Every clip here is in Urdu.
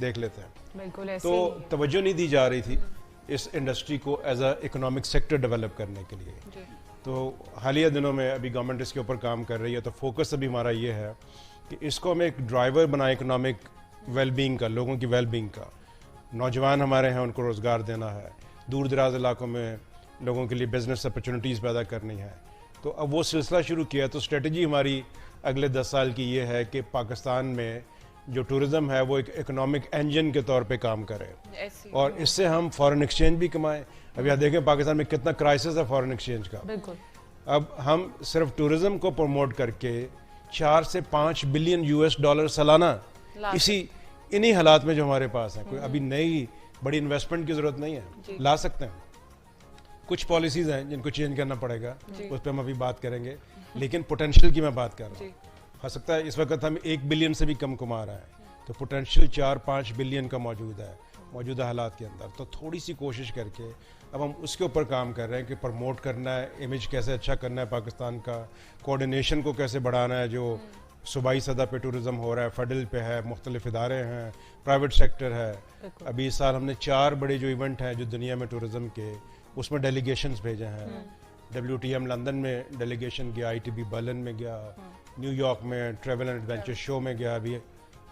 دیکھ لیتے ہیں. بالکل ایسے تو ہی توجہ نہیں دی جا رہی تھی اس انڈسٹری کو as a economic sector develop کرنے کے لیے. تو حالیہ دنوں میں ابھی گورنمنٹ اس کے اوپر کام کر رہی ہے. تو فوکس ابھی ہمارا یہ ہے کہ اس کو ہم ایک ڈرائیور بنائیں اکنامک ویل بینگ کا, لوگوں کی ویل بینگ کا. نوجوان ہمارے ہیں, ان کو روزگار دینا ہے, دور دراز علاقوں میں لوگوں کے لیے بزنس اپرچونیٹیز پیدا کرنی ہے. تو اب وہ سلسلہ شروع کیا. تو اسٹریٹجی ہماری اگلے 10 سال کی یہ ہے کہ پاکستان میں جو ٹورزم ہے وہ ایک اکنامک انجن کے طور پہ کام کرے, اور اس سے ہم فارن ایکسچینج بھی کمائیں. اب یہاں دیکھیں پاکستان میں کتنا کرائسس ہے فارن ایکسچینج کا. بالکل اب ہم صرف ٹورزم کو پروموٹ کر کے 4 سے 5 بلین $US سالانہ انہی حالات میں جو ہمارے پاس ہیں, کوئی ابھی نئی بڑی انویسٹمنٹ کی ضرورت نہیں ہے, لا سکتے ہیں. کچھ پالیسیز ہیں جن کو چینج کرنا پڑے گا, اس پہ ہم ابھی بات کریں گے, لیکن پوٹینشیل کی میں بات کر رہا ہوں. ہو سکتا ہے اس وقت ہم 1 بلین سے بھی کم کما رہے ہیں, تو پوٹینشیل 4-5 بلین کا موجود ہے موجودہ حالات کے اندر. تو تھوڑی سی کوشش کر کے اب ہم اس کے اوپر کام کر رہے ہیں کہ پروموٹ کرنا ہے, امیج کیسے اچھا کرنا ہے پاکستان کا, کوآرڈینیشن کو کیسے بڑھانا ہے. جو صوبائی سطح پہ ٹورزم ہو رہا ہے, فیڈرل پہ ہے, مختلف ادارے ہیں, پرائیویٹ سیکٹر ہے. ابھی اس سال ہم نے 4 بڑے جو ایونٹ ہیں جو دنیا میں ٹورزم کے, اس میں ڈیلیگیشنز بھیجے ہیں. WTM لندن میں ڈیلیگیشن گیا, ITB برلن میں گیا, نیو یارک میں ٹریول اینڈ ایڈونچر شو میں گیا, ابھی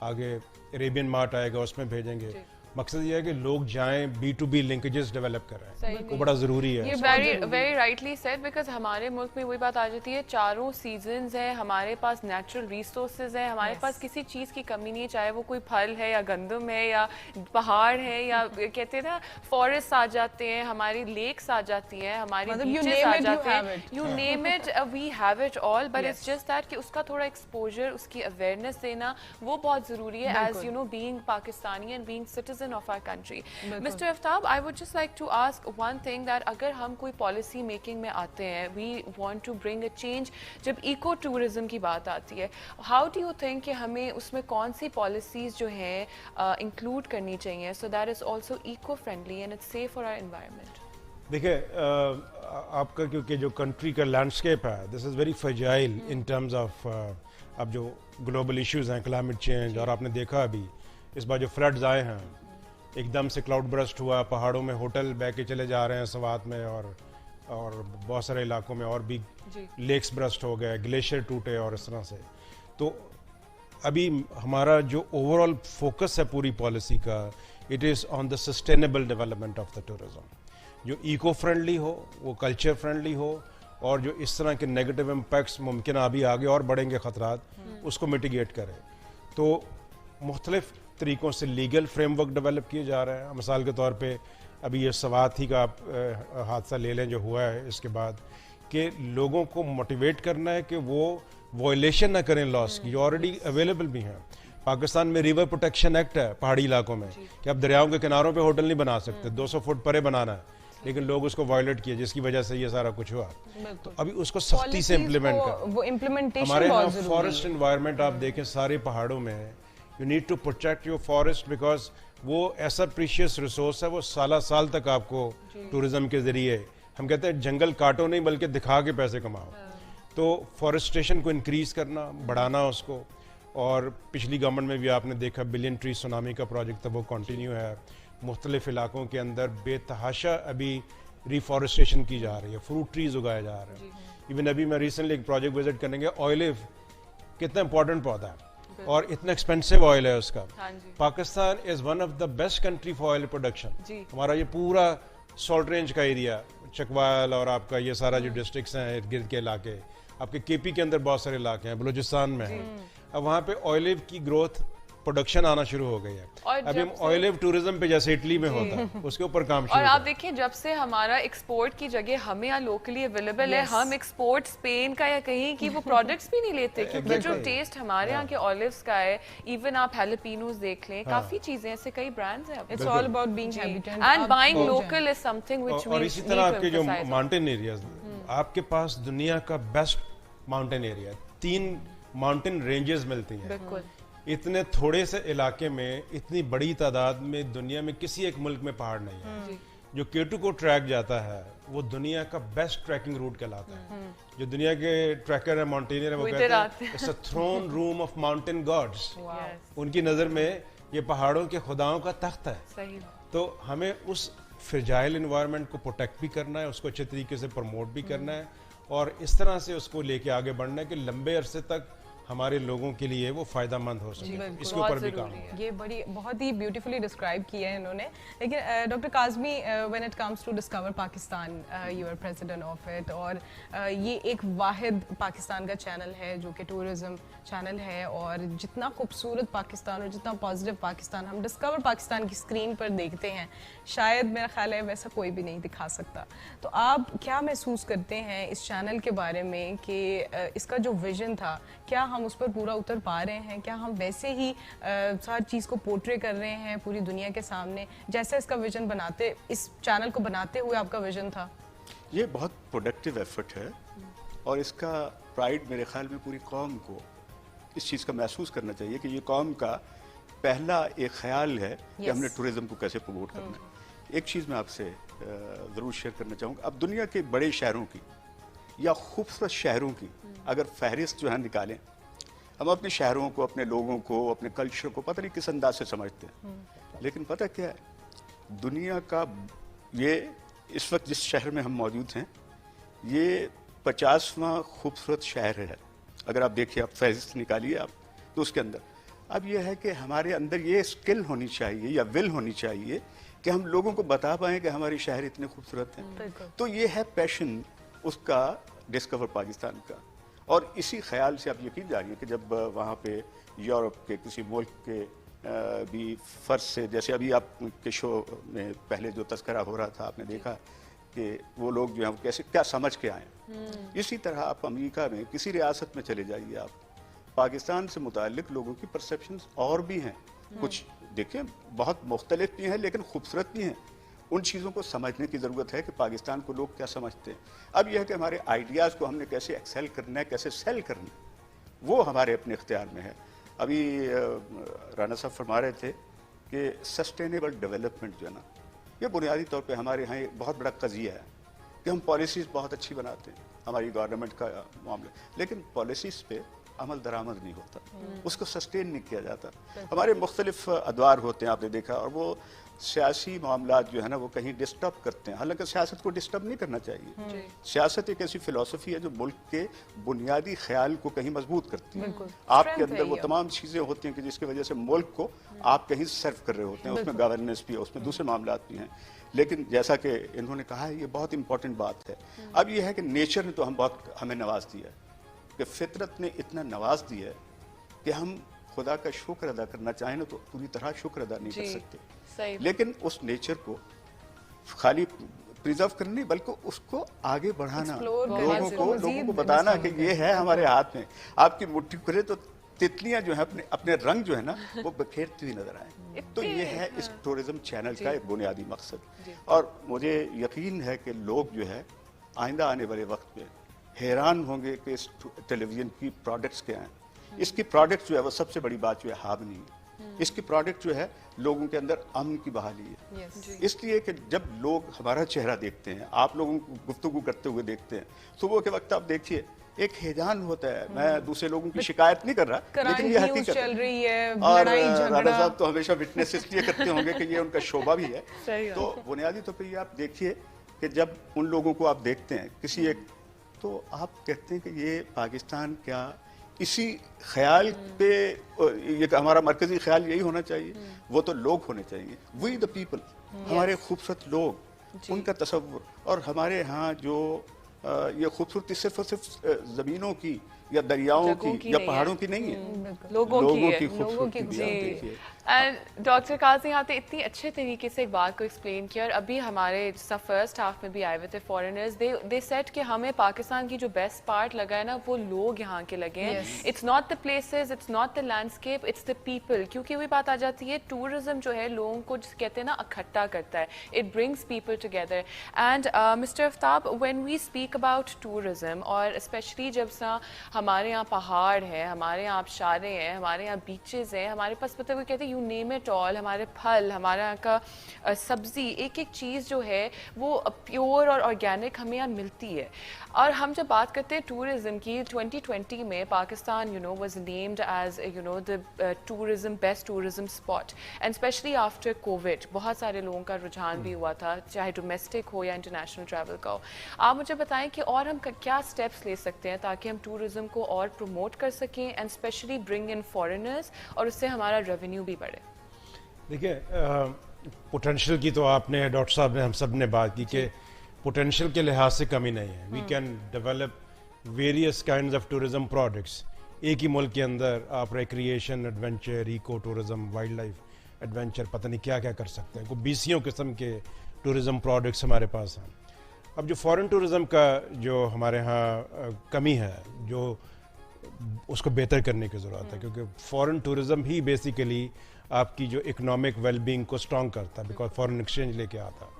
آگے عریبین مارٹ آئے گا, اس میں بھیجیں گے. مقصد یہ ہے کہ لوگ جائیں, B2B لنکیجز ڈیولپ کر رہے ہیں, وہ بڑا ضروری ہے. یہ ویری رائٹلی سیڈ, بیکاز ہمارے ملک میں وہی بات آ جاتی ہے, چاروں سیزنز ہیں, ہمارے پاس نیچرل ریسورسز ہیں, ہمارے پاس کسی چیز کی کمی نہیں ہے, چاہے وہ کوئی پھل ہے یا گندم ہے یا پہاڑ ہے یا کہتے ہیں نا فارسٹ آ جاتے ہیں, ہماری لیکس آ جاتی ہیں, ہماری بیچز آ جاتے ہیں, you name it, we have it all. But it's just that کہ اس کا تھوڑا ایکسپوجر, اس کی اویئرنیس دینا وہ بہت ضروری ہے, as you know being Pakistani and being citizen of our country. Mr. Aftab, I would just like to ask one thing, that اگر ہم کوئی پالیسی میکنگ میں آتے ہیں, we want to bring a change, جب ایکو ٹورزم کی بات آتی ہے, how do you think کہ ہمیں اس میں کون سی پالیسیز جو ہیں انکلوڈ کرنی چاہیے so that is also eco friendly and it's safe for our environment? دیکھیں آپ کا کیونکہ جو کنٹری کا لینڈسکیپ ہے, this is very fragile in terms of اب جو گلوبل ایشوز ہیں, کلائمیٹ چینج. اور آپ نے دیکھا ابھی اس بار جو فلڈز آئے ہیں, ایک دم سے کلاؤڈ برسٹ ہوا, پہاڑوں میں ہوٹل بہ کے چلے جا رہے ہیں سوات میں, اور بہت سارے علاقوں میں اور بھی لیکس برسٹ ہو گئے, گلیشیئر ٹوٹے, اور اس طرح سے. تو ابھی ہمارا جو اوور آل فوکس ہے پوری پالیسی کا, it is on the sustainable development of the tourism, جو ایکو فرینڈلی ہو, وہ کلچر فرینڈلی ہو, اور جو اس طرح کے نیگیٹو امپیکٹس ممکن ابھی آگے اور بڑھیں گے خطرات, اس کو میٹیگیٹ کرے. تو مختلف طریقوں سے لیگل فریم ورک ڈیولپ کیے جا رہے ہیں. مثال کے طور پہ ابھی یہ سوات ہی کا آپ حادثہ لے لیں جو ہوا ہے, اس کے بعد کہ لوگوں کو موٹیویٹ کرنا ہے کہ وہ وائلیشن نہ کریں لاس کی, جو آلریڈی اویلیبل بھی ہیں. پاکستان میں ریور پروٹیکشن ایکٹ ہے پہاڑی علاقوں میں, کہ آپ دریاؤں کے کناروں پہ ہوٹل نہیں بنا سکتے, 200 فٹ پرے بنانا ہے, لیکن لوگ اس کو وائلیٹ کیے, جس کی وجہ سے یہ سارا کچھ ہوا. تو ابھی اس کو سختی سے امپلیمنٹ کریں. ہمارے یہاں فارسٹ انوائرمنٹ آپ دیکھیں سارے پہاڑوں میں, you need to protect your forest, because وہ ایسا پریشیس ریسورس ہے, وہ سالہ سال تک آپ کو ٹورزم کے ذریعے, ہم کہتے ہیں جنگل کاٹو نہیں بلکہ دکھا کے پیسے کماؤ. تو فارسٹریشن کو انکریز کرنا, بڑھانا اس کو. اور پچھلی گورنمنٹ میں بھی آپ نے دیکھا بلین ٹری سونامی کا پروجیکٹ تھا, وہ کنٹینیو ہے. مختلف علاقوں کے اندر بے تحاشا ابھی ریفارسٹریشن کی جا رہی ہے, فروٹ ٹریز اگائے جا رہے ہیں. ایون ابھی میں ریسنٹلی ایک پروجیکٹ وزٹ کرنے گیا, آئلیو کتنا امپورٹنٹ پودا ہے اور اتنا ایکسپینسو آئل ہے اس کا. Pakistan is one of the best country for oil production. ہمارا یہ پورا سالٹ رینج کا ایریا, چکوال اور آپ کا یہ سارا جو ڈسٹرکٹس ہیں ارد گرد کے علاقے, آپ کے KP کے اندر بہت سارے علاقے ہیں, بلوچستان میں ہیں. اب وہاں پہ آئلیو کی گروتھ پروڈکشن آنا شروع ہو گئی ہے. ابھی ہم آئلیو ٹورزم پہ جیسے اٹلی میں ہوتا ہے اس کے اوپر کام شروع. اور آپ دیکھیں جب سے ہمارا ایکسپورٹ کی جگہ ہمیں یہاں لوکلی اویلیبل ہے, ہم ایکسپورٹ اسپین کا یا کہیں کی وہ پروڈکٹس بھی نہیں لیتے, کیونکہ جو ٹیسٹ ہمارے یہاں کے آلیوز کا ہے. ایون آپ ہیلپینوز دیکھ لیں, کافی چیزیں ایسے کئی برانڈز ہیں. It's all about being habitant and buying local is something which we. اور اسی طرح آپ کے جو ماؤنٹین ایریاز, آپ کے پاس دنیا کا best mountain area, 3 mountain ranges ملتی ہیں. بالکل اتنے تھوڑے سے علاقے میں اتنی بڑی تعداد میں دنیا میں کسی ایک ملک میں پہاڑ نہیں ہے. جو K2 کو ٹریک جاتا ہے وہ دنیا کا بیسٹ ٹریکنگ روٹ کہلاتا ہے. جو دنیا کے ٹریکر ہیں, ماؤنٹینئر ہیں, وہ کہتے ہیں it's a throne room of mountain gods. ان کی نظر میں یہ پہاڑوں کے خداؤں کا تخت ہے. صحیح. تو ہمیں اس فرجائل انوائرمنٹ کو پروٹیکٹ بھی کرنا ہے, اس کو اچھے طریقے سے پروموٹ بھی کرنا ہے, اور اس طرح سے اس کو لے کے آگے بڑھنا ہے کہ لمبے عرصے تک ہمارے لوگوں کے لیے وہ فائدہ مند ہو سکے. اس کے اوپر بھی کام ہو. یہ بہت ہی بیوٹیفلی ڈسکرائب کیا ہے انہوں نے. لیکن doctor Kazmi, when it comes to discover Pakistan, you are president of it, اور یہ ایک واحد پاکستان کا چینل ہے جو کہ ٹورزم چینل ہے, اور جتنا خوبصورت پاکستان اور جتنا پازیٹیو پاکستان ہم ڈسکور پاکستان کی اسکرین پر دیکھتے ہیں, شاید میرا خیال ہے ویسا کوئی بھی نہیں دکھا سکتا. تو آپ کیا محسوس کرتے ہیں اس چینل کے بارے میں کہ اس کا جو ویژن تھا, کیا ہم اس پر پورا اتر پا رہے ہیں؟ کیا ہم ویسے ہی ہر چیز کو پورٹرے کر رہے ہیں پوری دنیا کے سامنے جیسے اس کا ویژن بناتے, اس چینل کو بناتے ہوئے آپ کا ویژن تھا؟ یہ بہت پروڈکٹیو ایفرٹ ہے, اور اس کا پرائڈ میرے خیال میں پوری قوم کو اس چیز کا محسوس کرنا چاہیے کہ یہ قوم کا پہلا ایک خیال ہے کہ ہم نے ٹورزم کو کیسے پروموٹ کرنا ہے. ایک چیز میں آپ سے ضرور شیئر کرنا چاہوں گا. اب دنیا کے بڑے شہروں کی یا خوبصورت شہروں کی اگر فہرست جو ہے نکالیں, ہم اپنے شہروں کو, اپنے لوگوں کو, اپنے کلچر کو پتہ نہیں کس انداز سے سمجھتے ہیں, لیکن پتہ کیا ہے, دنیا کا یہ اس وقت جس شہر میں ہم موجود ہیں یہ 50واں خوبصورت شہر ہے. اگر آپ دیکھیے, آپ فہرست نکالیے آپ, تو اس کے اندر اب یہ ہے کہ ہمارے اندر یہ اسکل ہونی چاہیے یا ول ہونی چاہیے کہ ہم لوگوں کو بتا پائیں کہ ہمارے شہر اتنے خوبصورت ہیں. تو یہ ہے پیشن اس کا ڈسکور پاکستان کا, اور اسی خیال سے آپ یقین جانیے کہ جب وہاں پہ یورپ کے کسی ملک کے بھی فرض سے, جیسے ابھی آپ کے شو میں پہلے جو تذکرہ ہو رہا تھا, آپ نے دیکھا کہ وہ لوگ جو ہیں کیسے کیا سمجھ کے آئیں, اسی طرح آپ امریکہ میں کسی ریاست میں چلے جائیے, آپ پاکستان سے متعلق لوگوں کی پرسیپشنز اور بھی ہیں, کچھ دیکھیں بہت مختلف بھی ہیں لیکن خوبصورت بھی ہیں. ان چیزوں کو سمجھنے کی ضرورت ہے کہ پاکستان کو لوگ کیا سمجھتے ہیں. اب یہ ہے کہ ہمارے آئیڈیاز کو ہم نے کیسے ایکسیل کرنا ہے, کیسے سیل کرنا ہے, وہ ہمارے اپنے اختیار میں ہے. ابھی رانا صاحب فرما رہے تھے کہ سسٹینیبل ڈیولپمنٹ جو ہے نا, یہ بنیادی طور پہ ہمارے یہاں ایک بہت بڑا قضیہ ہے کہ ہم پالیسیز بہت اچھی بناتے ہیں, ہماری گورنمنٹ کا معاملہ, لیکن پالیسیز پہ عمل درآمد نہیں ہوتا, اس کو سسٹین نہیں کیا جاتا. ہمارے مختلف ادوار ہوتے ہیں, آپ نے دیکھا, اور وہ سیاسی معاملات جو ہے نا وہ کہیں ڈسٹرب کرتے ہیں, حالانکہ سیاست کو ڈسٹرب نہیں کرنا چاہیے. سیاست ایک ایسی فلسفی ہے جو ملک کے بنیادی خیال کو کہیں مضبوط کرتی ہے. آپ کے اندر وہ تمام چیزیں ہوتی ہیں کہ جس کی وجہ سے ملک کو آپ کہیں سرو کر رہے ہوتے ہیں, اس میں گورننس بھی ہے, اس میں دوسرے معاملات بھی ہیں. لیکن جیسا کہ انہوں نے کہا ہے, یہ بہت امپورٹنٹ بات ہے. اب یہ ہے کہ نیچر نے تو ہمیں نواز دیا ہے, کہ فطرت نے اتنا نواز دیا ہے کہ ہم خدا کا شکر ادا کرنا چاہیں نا تو پوری طرح شکر ادا نہیں کر سکتے. لیکن اس نیچر کو خالی پریزرو کرنا بلکہ اس کو آگے بڑھانا, لوگوں کو بتانا کہ یہ ہے ہمارے ہاتھ میں. آپ کی مٹھی کھلے تو تتلیاں جو ہیں اپنے رنگ جو ہے نا وہ بکھیرتی ہوئی نظر آئیں. تو یہ ہے اس ٹورزم چینل کا ایک بنیادی مقصد. اور مجھے یقین ہے کہ لوگ جو ہے آئندہ آنے والے وقت میں حیران ہوں گے کہ اس ٹیلی ویژن کی پروڈکٹس کیا ہیں. اس کی پروڈکٹ جو ہے وہ سب سے بڑی بات جو ہے ہارمنی ہے. اس کی پروڈکٹ جو ہے لوگوں کے اندر امن کی بحالی ہے. اس لیے کہ جب لوگ ہمارا چہرہ دیکھتے ہیں, آپ لوگوں کو گفتگو کرتے ہوئے دیکھتے ہیں, صبح کے وقت آپ دیکھیے ایک ہیجان ہوتا ہے. میں دوسرے لوگوں کی شکایت نہیں کر رہا, لیکن یہ حقیقت ہے. اور رانا صاحب تو ہمیشہ وٹنس اس لیے کرتے ہوں گے کہ یہ ان کا شعبہ بھی ہے. تو بنیادی طور پہ یہ آپ دیکھیے کہ جب ان لوگوں کو آپ دیکھتے ہیں کسی ایک, تو آپ کہتے ہیں کہ یہ پاکستان کیا اسی خیال پہ, یہ ہمارا مرکزی خیال یہی ہونا چاہیے, وہ تو لوگ ہونے چاہیے. وی دا پیپل, ہمارے خوبصورت لوگ, ان کا تصور. اور ہمارے ہاں جو یہ خوبصورتی صرف اور صرف زمینوں کی یا دریاؤں کی یا پہاڑوں کی نہیں ہے, لوگوں کی خوبصورتی بھی آپ دیکھیے. ڈاکٹر قاضی, آپ نے اتنی اچھے طریقے سے ایک بات کو ایکسپلین کیا, اور ابھی ہمارے فرسٹ ہاف میں بھی آئے ہوئے تھے فارنرز, دے سیٹ کہ ہمیں پاکستان کی جو بیسٹ پارٹ لگا ہے نا وہ لوگ یہاں کے لگے ہیں. It's not the places, it's not the landscape, it's the people. کیونکہ وہی بات آ جاتی ہے, ٹورزم جو ہے لوگوں کو جس کہتے ہیں نا اکٹھا کرتا ہے, it brings people together. And mister Aftab, when we speak about tourism, اور اسپیشلی جب ہمارے یہاں پہاڑ ہے, ہمارے یہاں آبشاریں ہیں, ہمارے یہاں بیچز ہیں, ہمارے پاس پتہ وہ کہتے ہیں یو نیم اٹ آل, ہمارے پھل, ہمارے یہاں کا سبزی, ایک ایک چیز جو ہے وہ پیور اور آرگینک ہمیں یہاں ملتی ہے. اور ہم جب بات کرتے ہیں ٹورزم کی, 2020 میں Pakistan was named as the tourism best tourism spot, and especially after COVID بہت سارے لوگوں کا رجحان بھی ہوا تھا, چاہے ڈومیسٹک ہو یا انٹرنیشنل ٹریول کا ہو. آپ مجھے بتائیں کہ اور ہم کیا اسٹیپس لے سکتے ہیں تاکہ ہم ٹورزم کو اور پروموٹ کر سکیں and especially bring in foreigners, اور اس سے ہمارا ریونیو بھی بڑھے. دیکھیے پوٹینشیل کی تو آپ نے, ڈاکٹر صاحب نے, ہم سب نے بات کی کہ پوٹینشیل کے لحاظ سے کمی نہیں ہے. We can develop various kinds of tourism products. ایک ہی ملک کے اندر آپ recreation, adventure, eco tourism, wildlife adventure, پتہ نہیں کیا کیا کر سکتے ہیں. کوئی 20 قسم کے ٹورزم پروڈکٹس ہمارے پاس ہیں. اب جو فارن ٹورزم کا جو ہمارے ہاں کمی ہے, جو اس کو بہتر کرنے کی ضرورت ہے, کیونکہ فارن ٹورزم ہی بیسیکلی آپ کی جو اکنامک ویل بینگ کو اسٹرانگ کرتا ہے, بیکاز فارن ایکسچینج لے کے آتا ہے.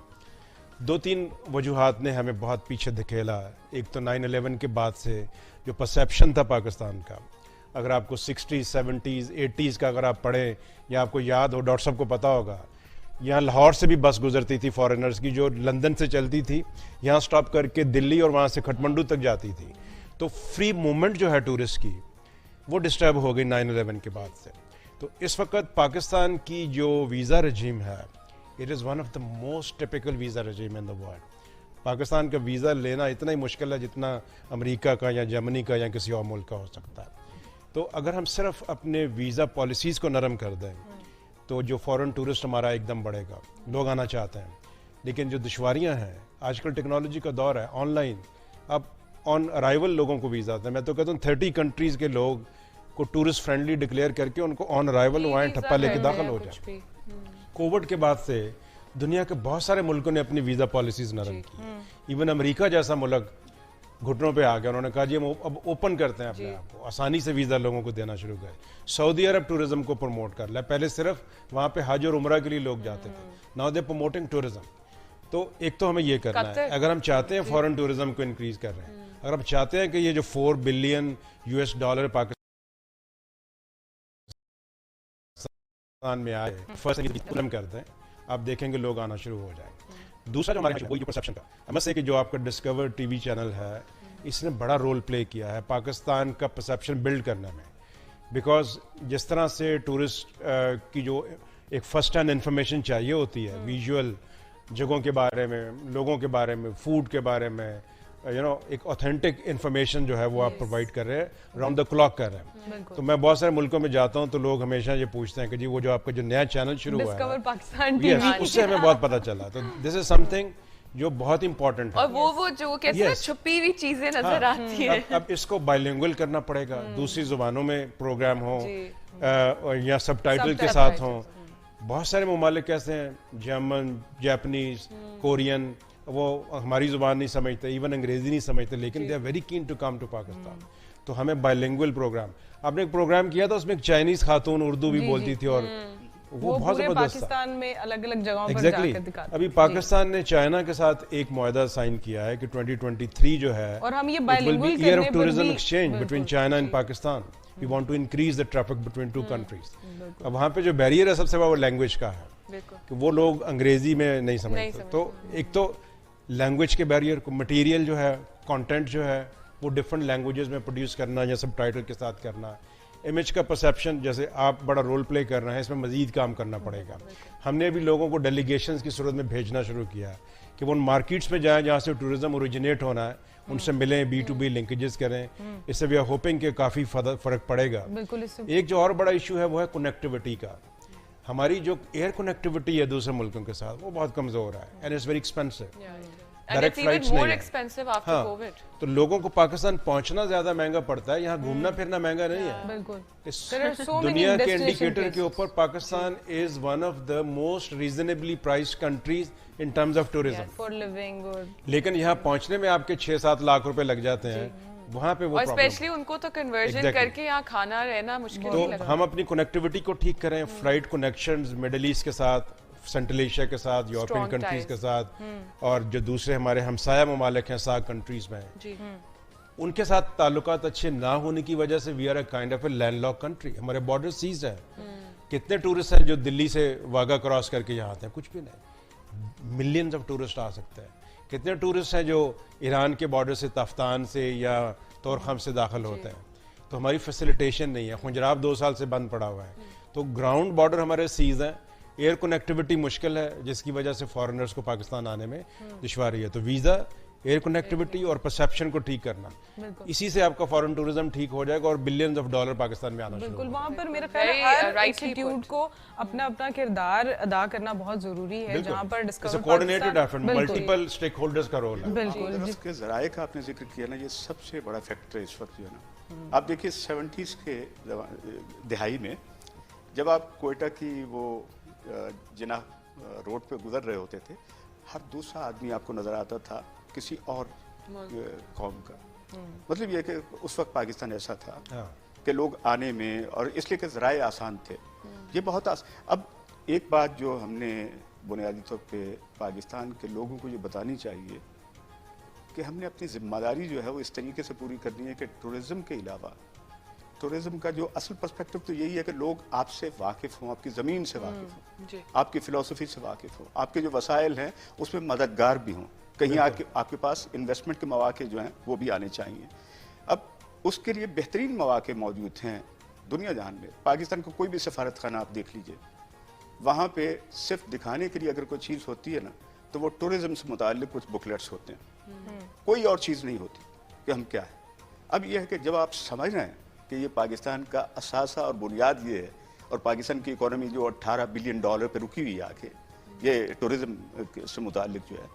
2-3 وجوہات نے ہمیں بہت پیچھے دھکیلا ہے. ایک تو 9/11 کے بعد سے جو پرسیپشن تھا پاکستان کا, اگر آپ کو 60s 70s 80s کا اگر آپ پڑھیں یا آپ کو یاد ہو, ڈاکٹر صاحب کو پتہ ہوگا, یہاں لاہور سے بھی بس گزرتی تھی فارنرز کی, جو لندن سے چلتی تھی, یہاں سٹاپ کر کے دلی اور وہاں سے کھٹمنڈو تک جاتی تھی. تو فری موومنٹ جو ہے ٹورسٹ کی وہ ڈسٹرب ہو گئی 9/11 کے بعد سے. تو اس وقت پاکستان کی جو ویزا رجیم ہے, it is one of the most typical visa regime in the world. Pakistan کا ویزا لینا اتنا ہی مشکل ہے جتنا امریکہ کا یا جرمنی کا یا کسی اور ملک کا ہو سکتا ہے. تو اگر ہم صرف اپنے ویزا پالیسیز کو نرم کر دیں تو جو فارن ٹورسٹ ہمارا ایک دم بڑھے گا. لوگ آنا چاہتے ہیں, لیکن جو دشواریاں ہیں, آج کل ٹیکنالوجی کا دور ہے, آن لائن اب آن ارائیول لوگوں کو ویزا آتا ہے. میں تو کہتا ہوں 30 کنٹریز کے لوگ کو ٹورسٹ فرینڈلی ڈکلیئر کر کے ان کو آن ارائیول وہاں ٹھپا لے کے داخل ہو جائے. کووڈ کے بعد سے دنیا کے بہت سارے ملکوں نے اپنی ویزا پالیسیز نرم کی. ایون امریکہ جیسا ملک گھٹنوں پہ آ گیا, انہوں نے کہا جی ہم اب اوپن کرتے ہیں اپنے آپ کو, آسانی سے ویزا لوگوں کو دینا شروع کرے. سعودی عرب ٹورزم کو پروموٹ کر لیا, پہلے صرف وہاں پہ حج اور عمرہ کے لیے لوگ جاتے تھے, ناؤ دے پروموٹنگ ٹورزم. تو ایک تو ہمیں یہ کرنا ہے, اگر ہم چاہتے ہیں فارن ٹورزم کو انکریز کر رہے ہیں, اگر ہم چاہتے ہیں کہ یہ جو $4 بلین پاکستان میں آئے فرسٹ کر دیں, آپ دیکھیں گے لوگ آنا شروع ہو جائیں. دوسرا جو ہمارے وہی پرسیپشن کا, ہمیں سے کہ جو آپ کا ڈسکور ٹی وی چینل ہے, اس نے بڑا رول پلے کیا ہے پاکستان کا پرسیپشن بلڈ کرنے میں. بیکاز جس طرح سے ٹورسٹ کی جو ایک فرسٹ ہینڈ انفارمیشن چاہیے ہوتی ہے, ویژول جگہوں کے بارے میں, لوگوں کے بارے میں, فوڈ کے بارے میں, ایک اوتھینٹک انفارمیشن جو ہے وہ آپ پرووائڈ کر رہے ہیں, راؤنڈ دا کلاک کر رہے ہیں. تو میں بہت سارے ملکوں میں جاتا ہوں تو لوگ ہمیشہ یہ پوچھتے ہیں کہ جی وہ جو آپ کا جو نیا چینل شروع ہوا ہے اس سے ہمیں بہت پتہ چلا. تو دس از سم تھنگ جو بہت امپورٹنٹ ہے, اور وہ جو کیسے چھپی ہوئی چیزیں نظر آتی ہیں. اب اس کو بائی لینگویل کرنا پڑے گا, دوسری زبانوں میں پروگرام ہوں یا سب ٹائٹل کے ساتھ ہوں. بہت سارے ممالک ایسے ہیں, جرمن, جاپنیز, کورین, وہ ہماری زبان نہیں سمجھتے, ایون انگریزی نہیں سمجھتے, لیکن they are very keen to come to Pakistan. تو ہمیں بائی لینگویل پروگرام, آپ نے ایک پروگرام کیا تھا, اس میں ایک چائنیز خاتون اردو بھی بولتی تھی, اور وہ بہت زبردست تھا. پاکستان میں الگ الگ جگہوں پر جا کر دکھاتے. ابھی پاکستان نے چائنا کے ساتھ ایک معاہدہ سائن کیا ہے کہ 2023 جو ہے, اور ہم یہ bilingual year of tourism exchange between China and Pakistan. We want to increase the traffic between two countries. اب وہاں پہ جو بیریئر ہے سب سے بڑا وہ لینگویج کا ہے, کہ وہ لوگ انگریزی میں نہیں سمجھتے. تو ایک تو لینگویج کے بیریئر کو, مٹیریل جو ہے, کانٹینٹ جو ہے وہ ڈفرنٹ لینگویجز میں پروڈیوس کرنا یا سب ٹائٹل کے ساتھ کرنا. امیج کا پرسیپشن, جیسے آپ بڑا رول پلے کر رہے ہیں, اس میں مزید کام کرنا پڑے گا. ہم نے بھی لوگوں کو ڈیلیگیشنز کی صورت میں بھیجنا شروع کیا کہ وہ ان مارکیٹس میں جائیں جہاں سے ٹورزم اوریجنیٹ ہونا ہے, ان سے ملیں, B2B لنکیجز کریں. اس سے وی آر ہوپنگ کہ کافی فرق پڑے گا. ایک جو اور بڑا ایشو ہے وہ ہے کنیکٹیوٹی کا. ہماری جو ایئر کنیکٹیوٹی ہے دوسرے ملکوں کے ساتھ وہ بہت کمزور ہے, and it's very expensive. Direct flights نہیں ہیں, تو لوگوں کو پاکستان پہنچنا زیادہ مہنگا پڑتا ہے, یہاں گھومنا پھرنا مہنگا نہیں ہے. دنیا کے انڈیکیٹر کے اوپر Pakistan is one of the most reasonably priced countries in terms of tourism. لیکن یہاں پہنچنے میں آپ کے 6-7 لاکھ روپے لگ جاتے ہیں, وہاں پہ وہ اور اسپیشلی ان کو تو کنورژن کر کے یہاں کھانا رہنا مشکل نہیں لگتا. تو ہم اپنی کنیکٹیوٹی کو ٹھیک کریں, فلائٹ کنیکشنز مڈل ایسٹ کے ساتھ, سینٹرل ایشیا کے ساتھ, یورپین کنٹریز کے ساتھ, اور جو دوسرے ہمارے ہمسایہ ممالک ہیں ساک کنٹریز میں, ان کے ساتھ تعلقات اچھے نہ ہونے کی وجہ سے we are a kind of a land lock country. ہمارے بارڈر سیز ہیں. کتنے ٹورسٹ ہیں جو دلی سے واگا کراس کر کے یہاں آتے ہیں؟ کچھ بھی نہیں. ملینز آف ٹورسٹ آ سکتے ہیں. کتنے ٹورسٹ ہیں جو ایران کے بارڈر سے تفتان سے یا طورخم سے داخل ہوتے ہیں؟ تو ہماری فیسیلیٹیشن نہیں ہے. خنجراب 2 سال سے بند پڑا ہوا ہے. تو گراؤنڈ بارڈر ہمارے سیز ہیں. ایئر کنیکٹیوٹی مشکل ہے جس کی وجہ سے فارنرز کو پاکستان آنے میں دشواری ہے. تو ویزا, ایئر کنیکٹیوٹی اور پرسیپشن کو ٹھیک کرنا, اسی سے آپ کا فارن ٹورزم ٹھیک ہو جائے گا اور بلینز آف ڈالر پاکستان میں آنا شروع بالکل. ہوگا. وہاں پر میرا خیال ہے ہر انسٹیٹیوٹ کو اپنا اپنا کردار ادا کرنا بہت ضروری ہے, جہاں پر discover coordinated effort, multiple stakeholders کا رول ہے. بالکل. اس کے ذرائع کا آپ نے ذکر کیا نا, یہ سب سے بڑا فیکٹر ہے اس وقت جو ہے نا. آپ دیکھیے 70s کے دہائی میں جب آپ کوئٹہ کی وہ جناح روڈ پہ گزر رہے ہوتے تھے, ہر دوسرا آدمی آپ کو نظر آتا تھا کسی اور قوم کا. مطلب یہ کہ اس وقت پاکستان ایسا تھا کہ لوگ آنے میں, اور اس لیے کہ ذرائع آسان تھے. یہ بہت اب ایک بات جو ہم نے بنیادی طور پہ پاکستان کے لوگوں کو یہ بتانی چاہیے کہ ہم نے اپنی ذمہ داری جو ہے وہ اس طریقے سے پوری کرنی ہے کہ ٹورزم کے علاوہ, ٹورزم کا جو اصل پرسپیکٹو تو یہی ہے کہ لوگ آپ سے واقف ہوں, آپ کی زمین سے واقف ہوں, آپ کی فلسفی سے واقف ہوں, آپ کے جو وسائل ہیں اس میں مددگار بھی ہوں. کہیں آپ کے پاس انویسٹمنٹ کے مواقع جو ہیں وہ بھی آنے چاہیے. اب اس کے لیے بہترین مواقع موجود ہیں دنیا جہان میں. پاکستان کو کوئی بھی سفارت خانہ آپ دیکھ لیجئے, وہاں پہ صرف دکھانے کے لیے اگر کوئی چیز ہوتی ہے نا تو وہ ٹورزم سے متعلق کچھ بکلیٹس ہوتے ہیں, کوئی اور چیز نہیں ہوتی کہ ہم کیا ہے. اب یہ ہے کہ جب آپ سمجھ رہے ہیں کہ یہ پاکستان کا اثاثہ اور بنیاد یہ ہے, اور پاکستان کی اکانومی جو $18 بلین پہ رکی ہوئی ہے آ کے, یہ ٹورزم سے متعلق جو ہے,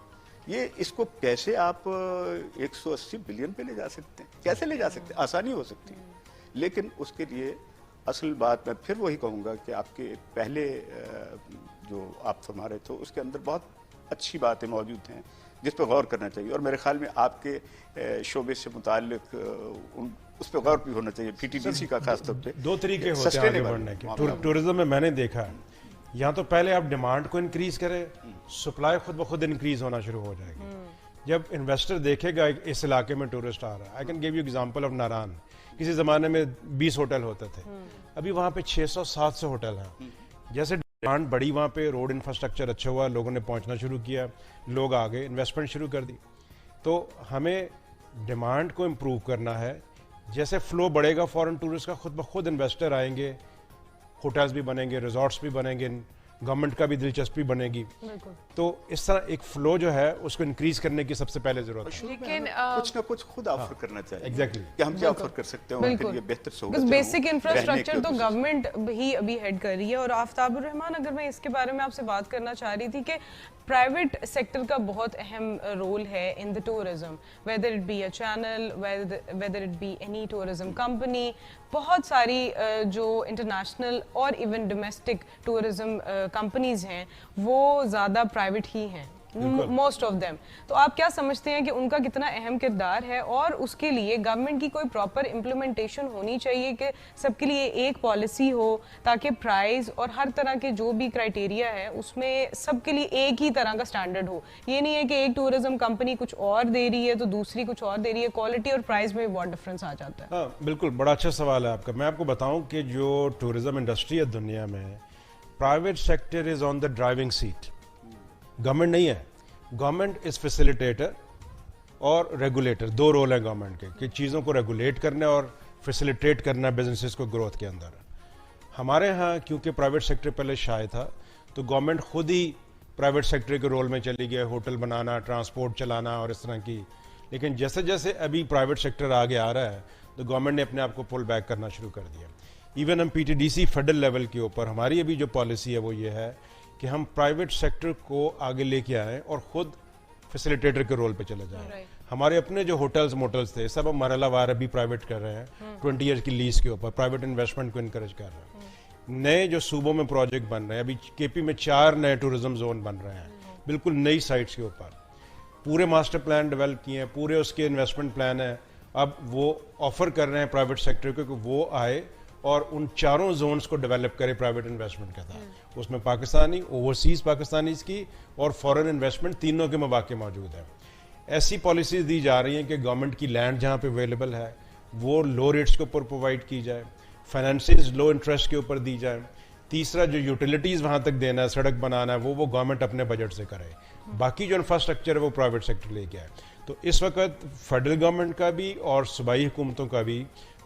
یہ اس کو کیسے آپ 180 بلین پہ لے جا سکتے ہیں؟ کیسے لے جا سکتے ہیں؟ آسانی ہو سکتی ہے. لیکن اس کے لیے اصل بات میں پھر وہی کہوں گا کہ آپ کے پہلے جو آپ فرما رہے تھے اس کے اندر بہت اچھی باتیں موجود ہیں جس پہ غور کرنا چاہیے, اور میرے خیال میں آپ کے شعبے سے متعلق اس پہ غور بھی ہونا چاہیے. پی ٹی ڈی سی کا خاص طور پہ 2 طریقے ہوتے ہیں آگے بڑھنے کے. ٹورزم میں میں نے دیکھا ہے یہاں تو پہلے آپ ڈیمانڈ کو انکریز کریں, سپلائی خود بخود انکریز ہونا شروع ہو جائے گی. جب انویسٹر دیکھے گا اس علاقے میں ٹورسٹ آ رہا ہے, I can give you example of Naran. کسی زمانے میں 20 ہوٹل ہوتے تھے, ابھی وہاں پہ 600-700 ہوٹل ہیں. جیسے ڈیمانڈ بڑی, وہاں پہ روڈ انفراسٹرکچر اچھا ہوا, لوگوں نے پہنچنا شروع کیا, لوگ آ گئے, انویسٹمنٹ شروع کر دی. تو ہمیں ڈیمانڈ کو امپروو کرنا ہے. جیسے فلو بڑھے گا فارن ٹورسٹ کا, خود بخود انویسٹر آئیں گے, ہوٹلز بھی بنیں گے, ریزورٹس بھی بنیں گے, گورنمنٹ کا بھی دلچسپی بنے گی. تو اس طرح ایک فلو جو ہے اس کو انکریز کرنے کی سب سے پہلے ضرورت ہے. لیکن کچھ نہ کچھ خود آفر کرنا چاہیے. ایگزیکٹلی کہ ہم کیا آفر کر سکتے ہیں ان کے لیے بہتر سہولت. بیسک انفراسٹرکچر تو گورنمنٹ ہی ابھی ہیڈ کر رہی ہے. اور آفتاب الرحمان, اگر میں اس کے بارے میں آپ سے بات کرنا چاہ رہی تھی کہ پرائیویٹ سیکٹر کا بہت اہم رول ہے in the tourism, whether it be a channel, whether it be any tourism company. بہت ساری جو انٹرنیشنل اور ایون ڈومیسٹک ٹورزم کمپنیز ہیں وہ زیادہ پرائیویٹ ہی ہیں, موسٹ آف دیم. تو آپ کیا سمجھتے ہیں کہ ان کا کتنا اہم کردار ہے, اور اس کے لیے گورنمنٹ کی کوئی پراپر امپلیمنٹیشن ہونی چاہیے کہ سب کے لیے ایک پالیسی ہو تاکہ پرائز اور ہر طرح کے جو بھی کرائٹیریا ہے اس میں سب کے لیے ایک ہی طرح کا سٹینڈرڈ ہو. یہ نہیں ہے کہ ایک ٹورزم کمپنی کچھ اور دے رہی ہے تو دوسری کچھ اور دے رہی ہے, کوالٹی اور پرائز میں بہت ڈفرینس آ جاتا ہے. ہاں بالکل, بڑا اچھا سوال ہے آپ کا. میں آپ کو بتاؤں کہ جو ٹورزم انڈسٹری ہے دنیا میں, private sector is on the driving seat, government نہیں ہے. گورنمنٹ از فیسیلیٹیٹر اور ریگولیٹر, 2 رول ہیں گورنمنٹ کے کہ چیزوں کو ریگولیٹ کرنا اور فیسیلیٹیٹ کرنا بزنسز کو گروتھ کے اندر. ہمارے ہاں کیونکہ پرائیویٹ سیکٹر پہلے شائع تھا تو گورنمنٹ خود ہی پرائیویٹ سیکٹر کے رول میں چلی گئی, ہوٹل بنانا, ٹرانسپورٹ چلانا اور اس طرح کی. لیکن جیسے جیسے ابھی پرائیویٹ سیکٹر آگے آ رہا ہے تو گورنمنٹ نے اپنے آپ کو پل بیک کرنا شروع کر دیا. ایون ہم P T D C federal level کے اوپر ہماری ابھی جو پالیسی ہے وہ یہ ہے کہ ہم پرائیویٹ سیکٹر کو آگے لے کے آئیں اور خود فیسیلیٹیٹر کے رول پہ چلے جائیں. ہمارے اپنے جو ہوٹلز موٹلز تھے سب ہم مرحلہ وار ابھی پرائیویٹ کر رہے ہیں, 20 ایئر کی لیز کے اوپر پرائیویٹ انویسٹمنٹ کو انکریج کر رہے ہیں. نئے جو صوبوں میں پروجیکٹ بن رہے ہیں, ابھی کے پی میں 4 نئے ٹورزم زون بن رہے ہیں بالکل نئی سائٹس کے اوپر, پورے ماسٹر پلان ڈیولپ کیے ہیں, پورے اس کے انویسٹمنٹ پلان ہیں. اب وہ آفر کر رہے ہیں پرائیویٹ سیکٹر کو کہ وہ آئے اور ان 4 زونز کو ڈیولپ کرے پرائیویٹ انویسٹمنٹ کے ساتھ. اس میں پاکستانی, اوورسیز پاکستانیز کی اور فورن انویسٹمنٹ تینوں کے مواقع موجود ہیں. ایسی پالیسیز دی جا رہی ہیں کہ گورنمنٹ کی لینڈ جہاں پہ اویلیبل ہے وہ لو ریٹس کے اوپر پرووائڈ کی جائے, فائنینسز لو انٹرسٹ کے اوپر دی جائے. تیسرا جو یوٹیلیٹیز وہاں تک دینا ہے, سڑک بنانا ہے, وہ گورنمنٹ اپنے بجٹ سے کرے. باقی جو انفراسٹرکچر ہے وہ پرائیویٹ سیکٹر لے کے آئے. تو اس وقت فیڈرل گورنمنٹ کا بھی اور صوبائی حکومتوں کا بھی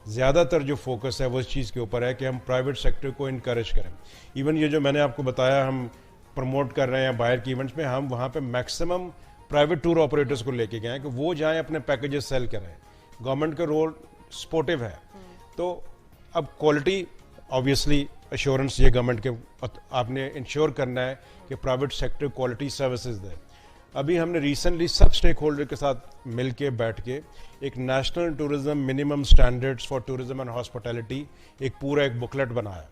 زیادہ تر جو فوکس ہے وہ اس چیز کے اوپر ہے کہ ہم پرائیویٹ سیکٹر کو انکریج کریں. ایون یہ جو میں نے آپ کو بتایا ہم پروموٹ کر رہے ہیں باہر کی ایونٹس میں, ہم وہاں پہ میکسیمم پرائیویٹ ٹور آپریٹرس کو لے کے گئے ہیں کہ وہ جائیں اپنے پیکیجز سیل کریں. گورنمنٹ کا رول سپورٹیو ہے. تو اب کوالٹی آبویسلی ایشورنس یہ گورنمنٹ کے آپ نے انشور کرنا ہے کہ پرائیویٹ سیکٹر کوالٹی سروسز دے. ابھی ہم نے ریسنٹلی سب اسٹیک ہولڈر کے ساتھ مل کے بیٹھ کے ایک national tourism minimum standards for tourism and hospitality ایک پورا ایک بکلیٹ بنایا.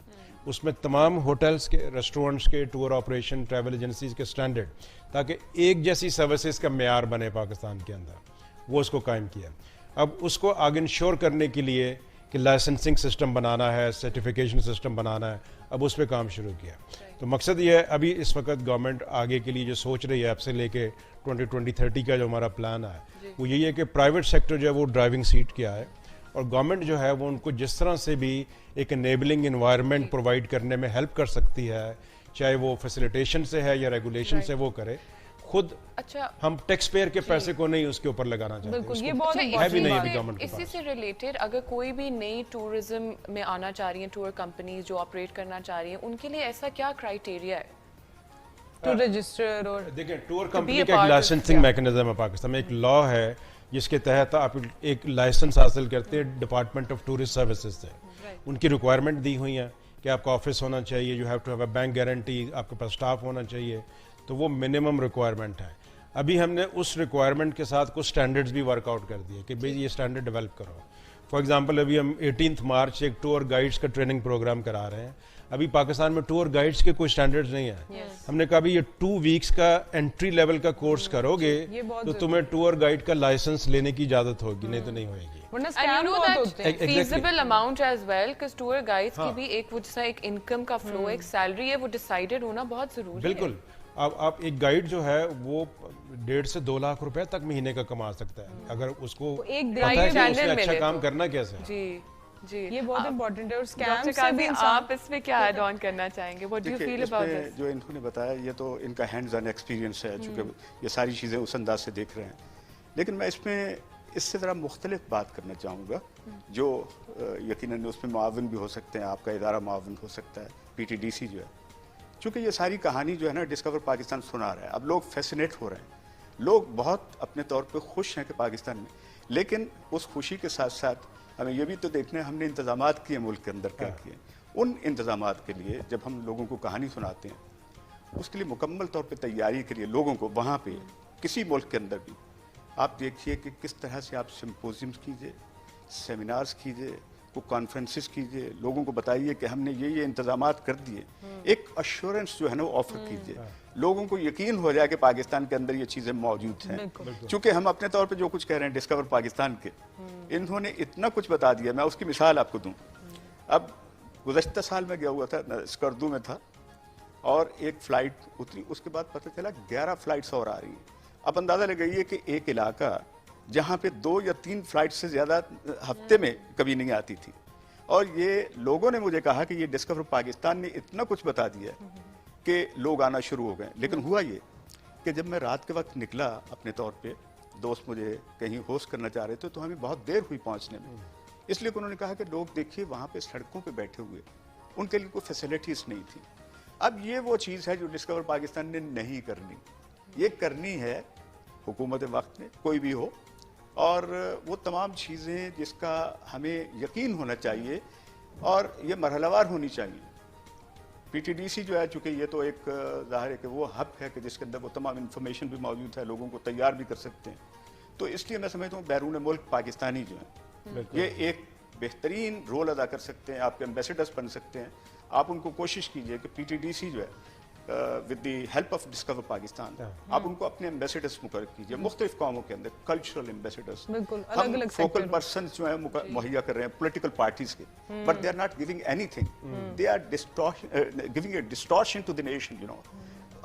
اس میں تمام ہوٹلس کے, ریسٹورینٹس کے, ٹور آپریشن, ٹریول ایجنسیز کے اسٹینڈرڈ, تاکہ ایک جیسی سروسز کا معیار بنے پاکستان کے اندر, وہ اس کو قائم کیا. اب اس کو آگے انشور کرنے کے لیے کہ لائسنسنگ سسٹم بنانا ہے, سرٹیفکیشن سسٹم بنانا ہے, اب اس پہ کام شروع کیا. تو مقصد یہ ہے ابھی اس وقت گورنمنٹ آگے کے لیے جو سوچ رہی ہے اب سے لے کے 2020-30 کا جو ہمارا پلان ہے وہ یہی ہے کہ پرائیویٹ سیکٹر جو ہے وہ ڈرائیونگ سیٹ کیا ہے, اور گورنمنٹ جو ہے وہ ان کو جس طرح سے بھی ایک انیبلنگ انوائرمنٹ پرووائڈ کرنے میں ہیلپ کر سکتی ہے, چاہے وہ فیسیلیٹیشن سے ہے یا ریگولیشن سے وہ کرے. خود ہم ٹیکس پیئر کے پیسے کو نہیں اس کے اوپر لگانا چاہتے. بالکل, یہ بہت ہے بھی نہیں ابھی گورنمنٹ کے پاس. اسی سے ریلیٹڈ اگر کوئی بھی نئی ٹورزم میں آنا چاہ رہی ہیں, ٹور کمپنیز جو آپریٹ کرنا چاہ رہی ہیں, ان کے لیے ایسا کیا کرائیٹیریا ہے ٹو رجسٹر؟ اور دیکھیں ٹور کمپنی کا ایک لائسنسنگ میکنزم ہے پاکستان میں, ایک لا ہے جس کے تحت آپ ایک لائسنس حاصل کرتے ہیں ڈپارٹمنٹ آف ٹورسٹ سروسز سے. ان کی ریکوائرمنٹ دی ہوئی ہیں کہ آپ کا آفس ہونا چاہیے, you have to have a bank guarantee, آپ کے پاس اسٹاف ہونا چاہیے. تو وہ منیمم ریکوائرمنٹ ہے. ابھی ہم نے اس ریکوائرمنٹ کے ساتھ کچھ سٹینڈرڈز بھی ورک آؤٹ کر دیے کہ بھئی یہ سٹینڈرڈ ڈیولپ کرو. فار ایگزامپل ابھی ہم 18 مارچ ایک ٹور گائیڈز کا ٹریننگ پروگرام کرا رہے ہیں. ابھی پاکستان میں ٹور گائیڈز کے کوئی سٹینڈرڈز نہیں ہیں. ہم نے کہا بھی یہ 2 ویکس کا انٹری لیول کا کورس کرو گے تو تمہیں ٹور گائیڈ کا لائسنس لینے کی اجازت ہوگی, نہیں تو نہیں ہوئے گی. feasible amount as well, because tour guides کی بھی ایک وہ جیسا ایک انکم کا فلو, ایک سیلری ہے, وہ ڈیسائیڈڈ ہونا بہت ضروری ہے. بالکل. آپ ایک گائیڈ جو ہے وہ 1.5 سے 2 لاکھ روپے تک مہینے کا کما سکتا ہے اگر اس کو پتہ ہے کہ اس نے اچھا کام کرنا کیسے. جی جی, یہ بہت امپورٹنٹ ہے. اور ڈاکٹر قاضی آپ اس میں کیا ایڈ آن کرنا چاہیں گے؟ What do you feel about this? جو انہوں نے بتایا یہ تو ان کا ہینڈز آن ایکسپیرینس ہے, چونکہ یہ ساری چیزیں اس انداز سے دیکھ رہے ہیں. لیکن میں اس میں اس سے ذرا مختلف بات کرنا چاہوں گا, جو یقیناً اس میں معاون بھی ہو سکتے ہیں, آپ کا ادارہ معاون ہو سکتا ہے, PTDC جو ہے. چونکہ یہ ساری کہانی جو ہے نا ڈسکور پاکستان سنا رہا ہے, اب لوگ فیسینیٹ ہو رہے ہیں, لوگ بہت اپنے طور پہ خوش ہیں کہ پاکستان میں. لیکن اس خوشی کے ساتھ ساتھ ہمیں یہ بھی تو دیکھنا ہے ہم نے انتظامات کیے ملک کے اندر کیا کیے. ان انتظامات کے لیے جب ہم لوگوں کو کہانی سناتے ہیں اس کے لیے مکمل طور پہ تیاری کے لیے لوگوں کو وہاں پہ کسی ملک کے اندر بھی آپ دیکھیے کہ کس طرح سے آپ سمپوزیمز کیجئے, سیمینارز کیجئے, کو کانفرنسز کیجئے, لوگوں کو بتائیے کہ ہم نے یہ انتظامات کر دیے. ایک ایشورنس جو ہے نا وہ آفر کیجئے, لوگوں کو یقین ہو جائے کہ پاکستان کے اندر یہ چیزیں موجود ہیں. چونکہ ہم اپنے طور پہ جو کچھ کہہ رہے ہیں ڈسکور پاکستان کے, انہوں نے اتنا کچھ بتا دیا. میں اس کی مثال آپ کو دوں. اب گزشتہ سال میں گیا ہوا تھا, اسکردو میں تھا, اور ایک فلائٹ اتری, اس کے بعد پتہ چلا 11 فلائٹس اور آ رہی ہیں. اب اندازہ لگائیے کہ ایک علاقہ جہاں پہ 2 یا 3 فلائٹ سے زیادہ ہفتے میں کبھی نہیں آتی تھی, اور یہ لوگوں نے مجھے کہا کہ یہ ڈسکور پاکستان نے اتنا کچھ بتا دیا کہ لوگ آنا شروع ہو گئے. لیکن ہوا یہ کہ جب میں رات کے وقت نکلا اپنے طور پہ, دوست مجھے کہیں ہوسٹ کرنا چاہ رہے تھے, تو ہمیں بہت دیر ہوئی پہنچنے میں, اس لیے کہ انہوں نے کہا کہ لوگ دیکھیے وہاں پہ سڑکوں پہ بیٹھے ہوئے, ان کے لیے کوئی فیسلٹیز نہیں تھی. اب یہ وہ چیز ہے جو ڈسکور پاکستان نے نہیں کرنی, یہ کرنی ہے حکومت وقت میں کوئی بھی ہو, اور وہ تمام چیزیں جس کا ہمیں یقین ہونا چاہیے اور یہ مرحلہ وار ہونی چاہیے. PTDC جو ہے چونکہ یہ تو ایک ظاہر ہے کہ وہ ہب ہے کہ جس کے اندر وہ تمام انفارمیشن بھی موجود ہے, لوگوں کو تیار بھی کر سکتے ہیں. تو اس لیے میں سمجھتا ہوں بیرون ملک پاکستانی جو ہیں یہ ایک بہترین رول ادا کر سکتے ہیں, آپ کے ایمبیسیڈرز بن سکتے ہیں. آپ ان کو کوشش کیجئے کہ PTDC جو ہے with the help of discover Pakistan آپ ان کو اپنے ایمبیسیڈرز مقرر کیجئے مختلف قوموں کے اندر, کلچرل ایمبیسیڈرز. ہم فوکل پرسنز جو ہیں مہیا کر رہے ہیں پولیٹیکل پارٹیز کے, but they are not giving anything, they are giving a distortion to the nation, you know.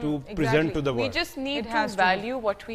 to present to the we world. just need to value what we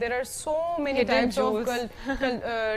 there are so many types of